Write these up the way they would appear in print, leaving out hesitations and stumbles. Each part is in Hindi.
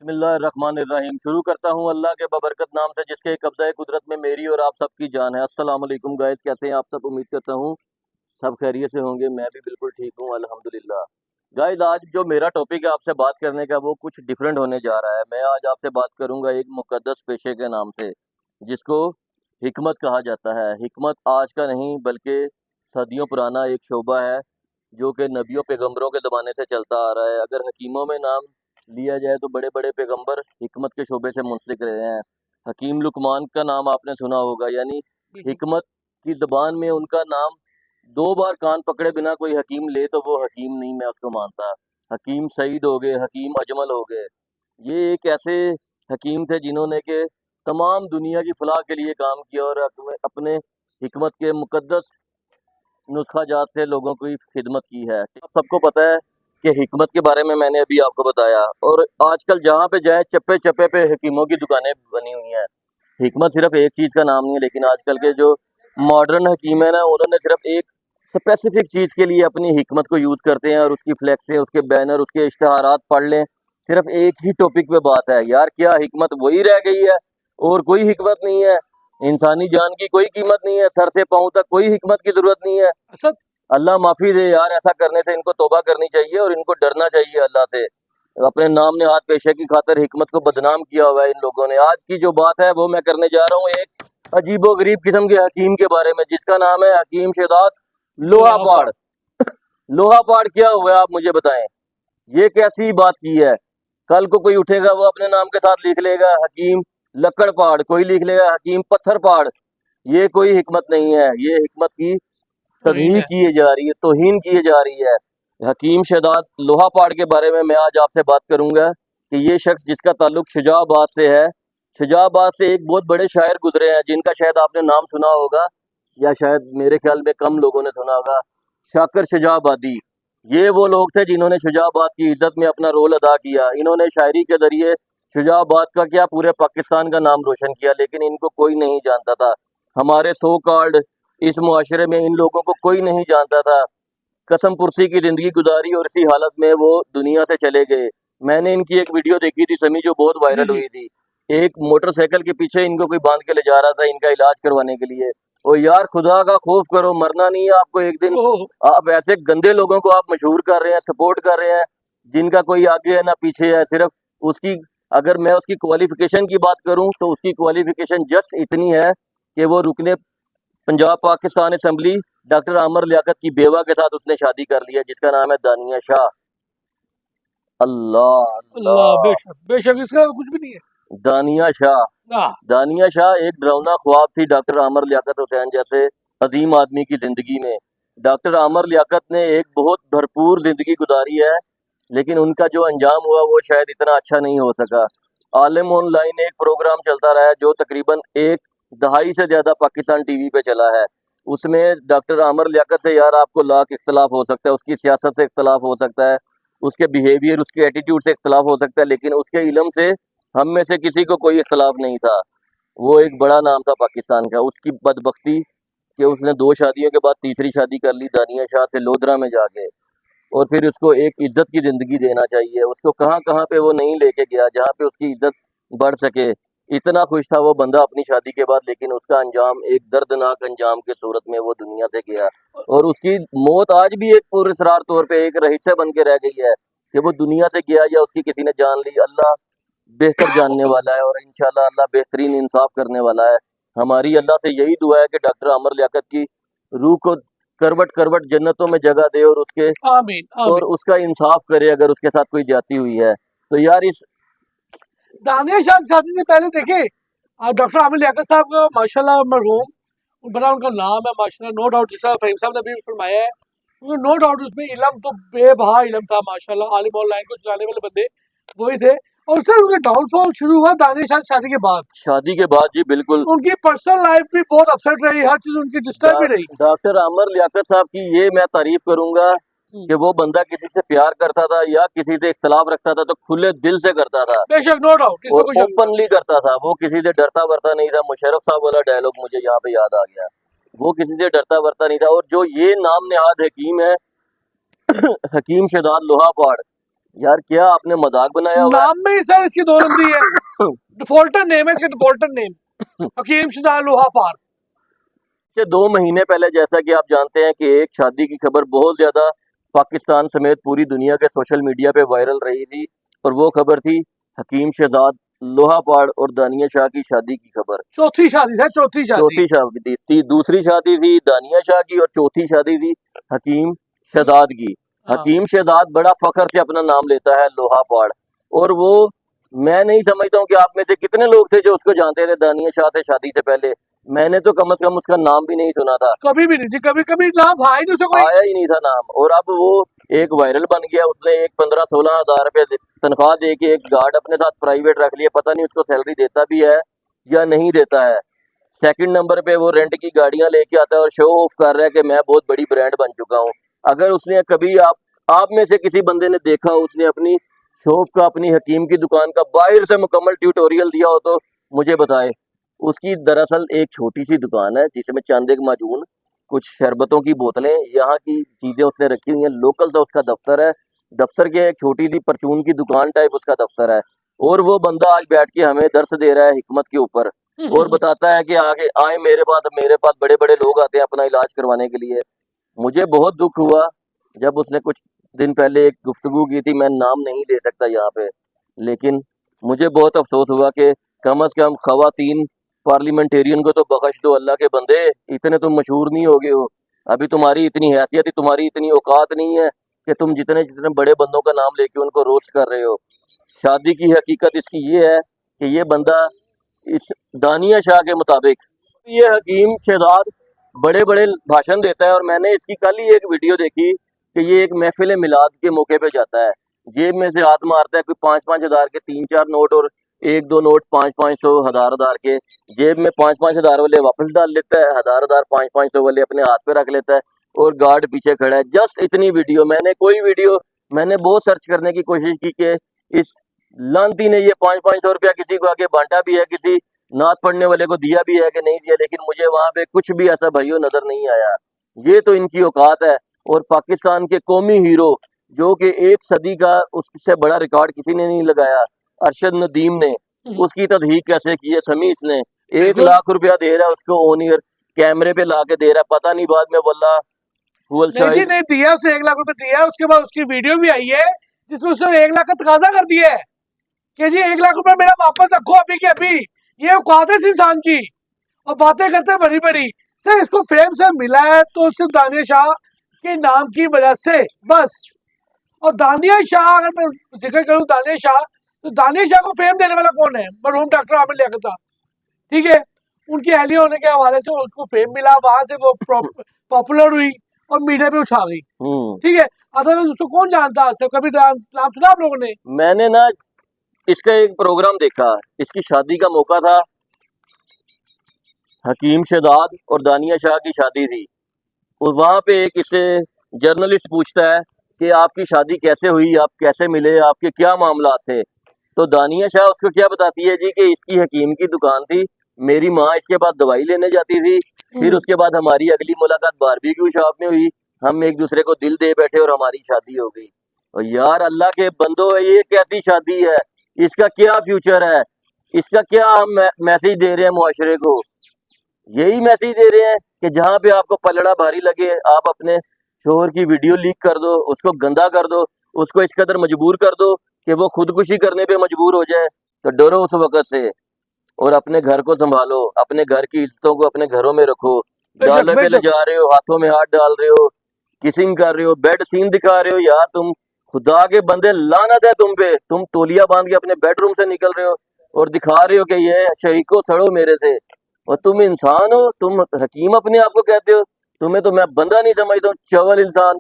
बिस्मिल्लाहिर्रहमानिर्रहीम। शुरू करता हूँ अल्लाह के बबरकत नाम से जिसके कब्ज़ा कुदरत में मेरी और आप सबकी जान है। अस्सलाम वालेकुम गाइस, कैसे हैं आप सब? उम्मीद करता हूँ सब खैरियत से होंगे। मैं भी बिल्कुल ठीक हूँ अल्हम्दुलिल्लाह। गाइस, आज जो मेरा टॉपिक है आपसे बात करने का वो कुछ डिफरेंट होने जा रहा है। मैं आज आपसे बात करूँगा एक मुकद्दस पेशे के नाम से जिसको हिकमत कहा जाता है। हिकमत आज का नहीं बल्कि सदियों पुराना एक शोबा है जो कि नबियों पैगंबरों के ज़माने से चलता आ रहा है। अगर हकीमों में नाम लिया जाए तो बड़े बड़े पैगंबर हिकमत के शोबे से मुंसलिक रहे हैं। हकीम लुकमान का नाम आपने सुना होगा, यानी बिल्कुल। हिकमत की ज़बान में उनका नाम दो बार कान पकड़े बिना कोई हकीम ले तो वो हकीम नहीं, मैं उसको मानता। हकीम सईद हो गए, हकीम अजमल हो गए, ये एक ऐसे हकीम थे जिन्होंने के तमाम दुनिया की फलाह के लिए काम किया और अपने हिकमत के मुकद्दस नुस्खा जात से लोगों की खिदमत की है। आप सबको पता है कि हिकमत के बारे में मैंने अभी आपको बताया, और आजकल जहाँ पे जाए चप्पे चप्पे पे हकीमों की दुकानें बनी हुई हैं। हिकमत सिर्फ एक चीज़ का नाम नहीं है, लेकिन आजकल के जो मॉडर्न हकीम है ना, उन्होंने सिर्फ एक स्पेसिफिक चीज़ के लिए अपनी हिकमत को यूज़ करते हैं और उसकी फ्लैक्सें, उसके बैनर, उसके इश्तहारात पढ़ लें। सिर्फ एक ही टॉपिक पे बात है यार, क्या हिकमत वही रह गई है और कोई हिकमत नहीं है? इंसानी जान की कोई कीमत नहीं है, सर से पाँव तक कोई हिकमत की जरूरत नहीं है। असद। अल्लाह माफी दे यार, ऐसा करने से इनको तौबा करनी चाहिए और इनको डरना चाहिए अल्लाह से। अपने नाम ने हाथ पेशे की खातर हिकमत को बदनाम किया हुआ है इन लोगों ने। आज की जो बात है वो मैं करने जा रहा हूँ एक अजीबो गरीब किस्म के हकीम के बारे में जिसका नाम है हकीम शेदात लोहापाड़। लोहापाड़ क्या हुआ आप मुझे बताएं, ये कैसी बात की है? कल को कोई उठेगा वो अपने नाम के साथ लिख लेगा हकीम लकड़ पहाड़, कोई लिख लेगा हकीम पत्थर पहाड़। ये कोई हिकमत नहीं है, ये हिकमत की तौहीन तज़हीक है। किए जा रही है, तौहीन किए जा रही है। हकीम शहदाद लोहापाड़ के बारे में मैं आज आपसे बात करूंगा कि ये शख्स जिसका ताल्लुक शुजाबाद से है। शुजाबाद से एक बहुत बड़े शायर गुजरे हैं जिनका शायद आपने नाम सुना होगा, या शायद मेरे ख्याल में कम लोगों ने सुना होगा। शाकर शुजाबादी, ये वो लोग थे जिन्होंने शुजाबाद की इज्जत में अपना रोल अदा किया। इन्होंने शायरी के जरिए शुजाबाद का क्या पूरे पाकिस्तान का नाम रोशन किया, लेकिन इनको कोई नहीं जानता था। हमारे सो कॉल्ड इस मुआशरे में इन लोगों को कोई नहीं जानता था। कसम पुरसी की जिंदगी गुजारी और इसी हालत में वो दुनिया से चले गए। मैंने इनकी एक वीडियो देखी थी समी, जो बहुत जी वायरल जी। हुई थी। एक मोटरसाइकिल के पीछे इनको कोई बांध के ले जा रहा था इनका इलाज करवाने के लिए। ओ यार, खुदा का खौफ करो, मरना नहीं है आपको एक दिन। ओह। आप ऐसे गंदे लोगों को आप मशहूर कर रहे हैं, सपोर्ट कर रहे हैं, जिनका कोई आगे है ना पीछे है। सिर्फ उसकी, अगर मैं उसकी क्वालिफिकेशन की बात करूं तो उसकी क्वालिफिकेशन जस्ट इतनी है कि वो रुकने पंजाब पाकिस्तान असेंबली डॉक्टर आमर लियाकत की बेवा के साथ उसने शादी कर लिया, जिसका नाम है दानिया शाह। अल्लाह अल्लाह, अल्लाह। बेशक बेशक इसका कुछ भी नहीं है। दानिया शाह, हाँ। दानिया शाह एक डरावना ख्वाब थी डॉक्टर आमर लियाकत हुसैन जैसे अजीम आदमी की जिंदगी में। डॉक्टर आमर लियाकत ने एक बहुत भरपूर जिंदगी गुजारी है, लेकिन उनका जो अंजाम हुआ वो शायद इतना अच्छा नहीं हो सका। आलम ऑनलाइन एक प्रोग्राम चलता रहा है जो तकरीबन एक दहाई से ज़्यादा पाकिस्तान टीवी पे चला है। उसमें डॉक्टर आमर लियाकत से यार आपको लाख इख्तलाफ हो सकता है, उसकी सियासत से इख्तलाफ हो सकता है, उसके बिहेवियर, उसके एटीट्यूड से इख्तलाफ हो सकता है, लेकिन उसके इल्म से हम में से किसी को कोई इख्तलाफ नहीं था। वो एक बड़ा नाम था पाकिस्तान का। उसकी बदबख्ती कि उसने दो शादियों के बाद तीसरी शादी कर ली दानिया शाह से लोधरा में जाके, और फिर उसको एक इज्जत की ज़िंदगी देना चाहिए। उसको कहाँ कहाँ पे वो नहीं लेके गया जहाँ पे उसकी इज्जत बढ़ सके। इतना खुश था वो बंदा अपनी शादी के बाद, लेकिन उसका अंजाम एक दर्दनाक अंजाम के सूरत में वो दुनिया से गया। और उसकी मौत आज भी एक पुरस्रार तौर पे एक रहस्य बन के रह गई है कि वो दुनिया से गया या उसकी किसी ने जान ली। अल्लाह बेहतर जानने वाला है और इंशाल्लाह अल्लाह बेहतरीन इंसाफ करने वाला है। हमारी अल्लाह से यही दुआ है कि डॉक्टर आमर लियाकत की रूह को करवट करवट जन्नतों में जगह दे और उसके आमीन और आमीन। उसका इंसाफ करे अगर उसके साथ कोई ज्यादती हुई है तो। यार इस दानिया शाह शादी से पहले देखे डॉक्टर आमिर लियाकत साहब का माशाल्लाह मरहूम बड़ा उनका नाम है माशाल्लाह, नो डाउट। जैसा फहीम साहब ने भी फरमाया है, क्योंकि नो डाउट उसमें इलम तो बेबहा इलम था माशाल्लाह। आलिम ऑनलाइन को चलाने वाले बंदे वही थे। और सर उनका डाउनफॉल शुरू हुआ दानिया शाह शादी के बाद। शादी के बाद जी बिल्कुल। उनकी पर्सनल लाइफ भी बहुत अपसेट रही, हर चीज उनकी डिस्टर्ब भी रही। डॉक्टर आमर लियाकत साहब की ये मैं तारीफ करूंगा कि वो बंदा किसी से प्यार करता था या किसी से इख्तलाफ रखता था तो खुले दिल से करता था बेशक, नो डाउट, इसमें और कोई शक नहीं। ओपनली करता था। वो किसी से डरता वरता नहीं था। मुशर्रफ साहब वाला डायलॉग मुझे यहाँ पे याद आ गया। वो किसी से डरता वरता नहीं था। और जो ये नाम नेहाद हकीम है हकीम शहजाद लोहापाड़, यार क्या आपने मजाक बनाया हुआ नाम में ही सर इसकी 2 नंबरी है। डिफॉल्टर नेम है इसका, डिफॉल्टर नेम हकीम शहजाद लोहा पार। से 2 महीने पहले जैसा कि आप जानते हैं कि एक शादी की खबर बहुत ज्यादा पाकिस्तान समेत पूरी दुनिया के सोशल मीडिया पे वायरल रही थी, और वो खबर थी हकीम शहजाद लोहापाड़ और दानिया शाह की शादी की खबर। चौथी शादी है, चौथी शादी। चौथी शादी थी, दूसरी शादी थी दानिया शाह की, और चौथी शादी थी हकीम शहजाद की। हाँ। हकीम शहजाद बड़ा फख्र से अपना नाम लेता है लोहापाड़, और वो मैं नहीं समझता हूँ कि आप में से कितने लोग थे जो उसको जानते थे दानिया शाह से शादी से पहले। मैंने तो कम से कम उसका नाम भी नहीं सुना था, कभी भी नहीं थी, कभी कभी नाम आया नहीं उसे कोई। आया ही नहीं था नाम। और अब वो एक वायरल बन गया, उसने एक 15-16 हजार रुपए तनख्वाह दे के एक गार्ड अपने साथ प्राइवेट रख लिया, पता नहीं उसको सैलरी देता भी है या नहीं देता है। सेकंड नंबर पे वो रेंट की गाड़ियां लेके आता है और शो ऑफ कर रहा है कि मैं बहुत बड़ी ब्रांड बन चुका हूँ। अगर उसने कभी आप में से किसी बंदे ने देखा हो उसने अपनी शॉप का, अपनी हकीम की दुकान का बाहर से मुकम्मल ट्यूटोरियल दिया हो तो मुझे बताए। उसकी दरअसल एक छोटी सी दुकान है जिसमें चंद एक माजून, कुछ शरबतों की बोतलें, यहाँ की चीजें उसने रखी हुई हैं। लोकल सा उसका दफ्तर है, दफ्तर के एक छोटी सी परचून की दुकान टाइप उसका दफ्तर है। और वो बंदा आज बैठ के हमें दर्स दे रहा है हिकमत के ऊपर, और बताता है कि आगे आए मेरे पास बड़े बड़े लोग आते हैं अपना इलाज करवाने के लिए। मुझे बहुत दुख हुआ जब उसने कुछ दिन पहले एक गुफ्तगू की थी, मैं नाम नहीं ले सकता यहाँ पे, लेकिन मुझे बहुत अफसोस हुआ कि कम से कम खवातीन पार्लियामेंटेरियन को तो बख्श दो अल्लाह के बंदे, इतने तुम मशहूर नहीं हो गए हो, अभी तुम्हारी इतनी हैसियत, तुम्हारी इतनी औकात नहीं है कि तुम जितने जितने बड़े बंदों का नाम लेके उनको रोस्ट कर रहे हो। शादी की हकीकत इसकी ये है कि ये बंदा इस दानिया शाह के मुताबिक ये हकीम शहजाद बड़े बड़े भाषण देता है, और मैंने इसकी कल ही एक वीडियो देखी कि ये एक महफिल मिलाद के मौके पे जाता है, जेब में से हाथ मारता है, कोई 5-5 हजार के 3-4 नोट और 1-2 नोट 500-500 हजार के, जेब में 5-5 हजार वाले वापस डाल लेता है, हजार 500-500 वाले अपने हाथ पे रख लेता है, और गार्ड पीछे खड़ा है। जस्ट इतनी वीडियो, मैंने बहुत सर्च करने की कोशिश की कि इस लांती ने ये 500-500 रुपया किसी को आगे बांटा भी है, किसी नात पढ़ने वाले को दिया भी है कि नहीं दिया, लेकिन मुझे वहां पे कुछ भी ऐसा भाइयों नजर नहीं आया। ये तो इनकी औकात है। और पाकिस्तान के कौमी हीरो जो कि एक सदी का, उससे बड़ा रिकॉर्ड किसी ने नहीं लगाया, अरशद नदीम ने उसकी तदहीक कैसे की है समीस ने। 1 लाख रुपया दे रहा है उसको ऑन ईयर, कैमरे पे ला के दे रहा है, पता नहीं बाद में वल्ला हुवल नहीं जी, शाहिद। नहीं दिया, उसे 1 लाख रुपए दिया है। उसके बाद उसकी वीडियो भी आई है जिसमें उसने 1 लाख का तकाजा कर दिया है कि जी 1 लाख रुपए मेरा वापस रखो अभी के अभी। ये औकात है इस इंसान की, और बातें करते हैं बड़ी बड़ी। सर इसको फेम से मिला है तो सिर्फ दानिया शाह के नाम की वजह से बस। और दानिया शाह, अगर मैं जिक्र करूं दानिया शाह, तो दानिया शाह को फेम देने वाला कौन है? मरहूम डॉक्टर आमिर लियाकत साहब, ठीक है। उनकी अहली होने के हवाले से उसको फेम मिला, वहां से वो पॉपुलर हुई और मीडिया पे उछा गई, ठीक है। अदरवाइज उसको कौन जानता है? कभी नाम सुना आप लोगों ने? मैंने ना इसका एक प्रोग्राम देखा, इसकी शादी का मौका था, हकीम शहजाद और दानिया शाह की शादी थी, और वहां पे एक इससे जर्नलिस्ट पूछता है कि आपकी शादी कैसे हुई, आप कैसे मिले, आपके क्या मामला थे। तो दानिया शाह उसको क्या बताती है जी कि इसकी हकीम की दुकान थी, मेरी माँ इसके पास दवाई लेने जाती थी, फिर उसके बाद हमारी अगली मुलाकात बारबेक्यू शॉप में हुई, हम एक दूसरे को दिल दे बैठे और हमारी शादी हो गई। और यार अल्लाह के बंदो, ये कैसी शादी है? इसका क्या फ्यूचर है? इसका क्या हम मैसेज दे रहे हैं मुआशरे को? यही मैसेज दे रहे हैं कि जहाँ पे आपको पलड़ा भारी लगे आप अपने शोहर की वीडियो लीक कर दो, उसको गंदा कर दो, उसको इस कदर मजबूर कर दो कि वो खुदकुशी करने पे मजबूर हो जाए। तो डरो उस वक्त से, और अपने घर को संभालो, अपने घर की इज्जतों को अपने घरों में रखो। डाले पे ले जा रहे हो, हाथों में हाथ डाल रहे हो, किसिंग कर रहे हो, बेड सीन दिखा रहे हो, यार तुम खुदा के बंदे, लानत है तुम पे। तुम तौलिया बांध के अपने बेडरूम से निकल रहे हो और दिखा रहे हो कि ये शरीको सड़ो मेरे से, और तुम इंसान हो, तुम हकीम अपने आप को कहते हो। तुम्हें तो मैं बंदा नहीं समझता हूँ, चवल इंसान।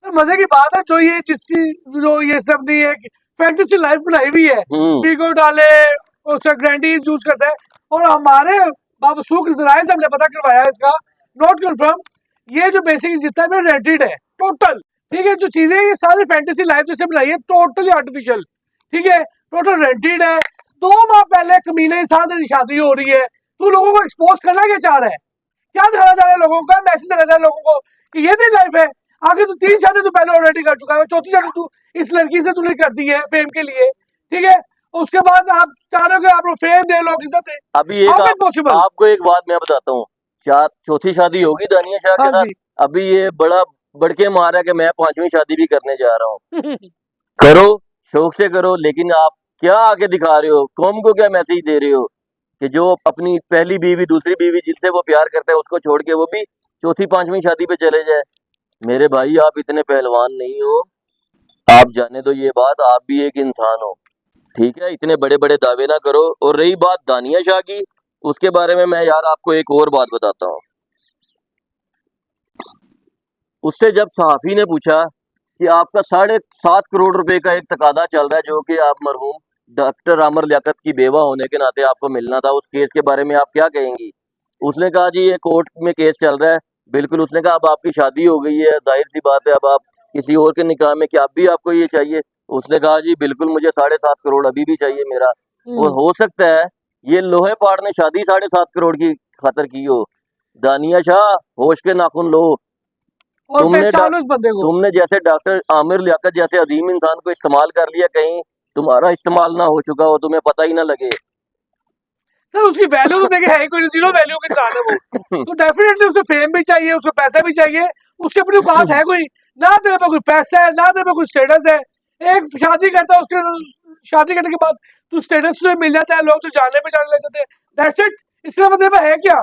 तो मजे की बात है जो ये जो ये सब अपनी एक फैंटेसी लाइफ बनाई हुई है, पीको डाले उसका ग्रैंडीज यूज करता है। और हमारे बाबसूख जराए से हमने पता करवाया इसका, नॉट कंफर्म, ये जो बेसिक जितना भी रेंटेड है टोटल, ठीक है। जो चीजें ये सारी फैंटेसी लाइफ जैसे बनाई है टोटली आर्टिफिशियल, ठीक है, टोटल रेंटेड है। 2 माह पहले कमीने इंसान की शादी हो रही है, तू लोगों को एक्सपोज करना क्या चाह रहा है? क्या दिखाना चाह रहे हैं लोगों का? मैसेज देना चाह रहे हैं लोगों को कि ये भी लाइफ है। आगे तो 3 शादी तू पहले ऑलरेडी कर चुका है, चौथी शादी तू इस लड़की से तूने कर दी है फेम के लिए, ठीक है। उसके बाद आप चाह रहे हो कि आप लोग फेम दे लो, इज्जत दे। अभी एक हाउ इज पॉसिबल? आपको एक बात मैं बताता हूँ, चौथी शादी होगी दानिया शाह के हाँ साथ। जी। अभी ये बड़ा बढ़के मारा है कि मैं 5वीं शादी भी करने जा रहा हूँ। करो, शौक से करो, लेकिन आप क्या आके दिखा रहे हो, कौम को क्या मैसेज दे रहे हो कि जो अपनी पहली बीवी दूसरी बीवी जिनसे वो प्यार करता है उसको छोड़ के वो भी चौथी 5वीं शादी पे चले जाए। मेरे भाई आप इतने पहलवान नहीं हो, आप जाने दो ये बात, आप भी एक इंसान हो, ठीक है। इतने बड़े बड़े दावे ना करो। और रही बात दानिया शाह की, उसके बारे में मैं यार आपको एक और बात बताता हूँ। उससे जब सहाफी ने पूछा कि आपका 7.5 करोड़ रुपए का एक तकादा चल रहा है जो कि आप मरहूम डॉक्टर आमर लियाकत की बेवा होने के नाते आपको मिलना था, उस केस के बारे में आप क्या कहेंगी? उसने कहा जी ये कोर्ट में केस चल रहा है। बिल्कुल, उसने कहा अब आपकी शादी हो गई है, जाहिर सी बात है अब आप किसी और के निकाह में, क्या अब भी आपको ये चाहिए? उसने कहा जी बिल्कुल, मुझे 7.5 करोड़ अभी भी चाहिए मेरा। और हो सकता है ये लोहे पाड़ ने शादी 7.5 करोड़ की खातर की हो। दानिया शाह, होश के नाखून लो। और तुमने पहचानो इस बंदे को। तुमने जैसे डॉक्टर आमिर लियाकत जैसे अजीम इंसान को इस्तेमाल कर लिया, कहीं तुम्हारा इस्तेमाल ना हो चुका हो, तुम्हें पता ही ना लगे। सर उसकी वैल्यू तो देखे है ही कोई, जीरो वैल्यू के इंसान है वो। तो डेफिनेटली उसे फेम भी चाहिए, उसे पैसा भी चाहिए, उसकी अपनी औकात है कोई? ना तेरे पे कोई पैसा है, ना तेरे पे कोई स्टेटस है। एक शादी करता है, उसके शादी करने के बाद तू स्टेटस से मिल जाता है, लोग तो जाने पे जाने लग जाते हैं। That's it. इसके बंदे पे है क्या?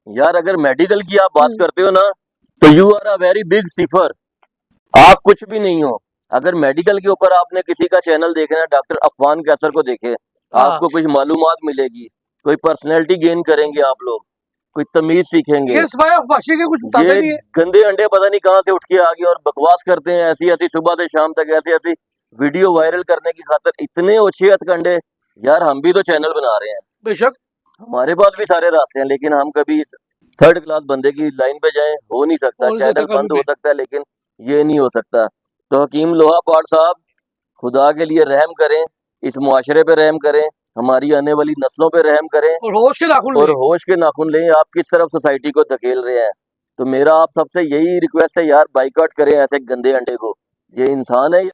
यार अगर मेडिकल की आप बात करते हो ना, तो you are a very big cipher, आप कुछ भी नहीं हो। अगर मेडिकल के ऊपर आपने किसी का चैनल देखना है, डॉक्टर अफवान कैसर को देखे, हाँ। आपको कुछ मालूमात मिलेगी, कोई पर्सनैलिटी गेन करेंगे आप लोग, कोई तमीज सीखेंगे। ये सिवाय अफवाशी के कुछ बताता ये नहीं है। गंदे अंडे पता नहीं कहाँ से उठ के आ गए और बकवास करते हैं ऐसी ऐसी सुबह से शाम तक, ऐसी ऐसी वीडियो वायरल करने की खातिर इतने ओछे हथकंडे। यार हम भी तो चैनल बना रहे हैं, बेशक। हमारे पास भी सारे रास्ते हैं, लेकिन हम कभी इस थर्ड क्लास बंदे की लाइन पे जाएं, हो नहीं सकता। और चैनल कभी बंद हो भी। सकता है लेकिन ये नहीं हो सकता। तो हकीम लोहा पाट साहब, खुदा के लिए रहम करें, इस मुआशरे पे रहम करें, हमारी आने वाली नस्लों पे रहम करें, और होश के नाखून और ले। होश के नाखून लें। आप किस तरफ सोसाइटी को धकेल रहे हैं? तो मेरा आप सबसे यही रिक्वेस्ट है यार, बाइकआउट करें ऐसे गंदे अंडे को। ये इंसान है।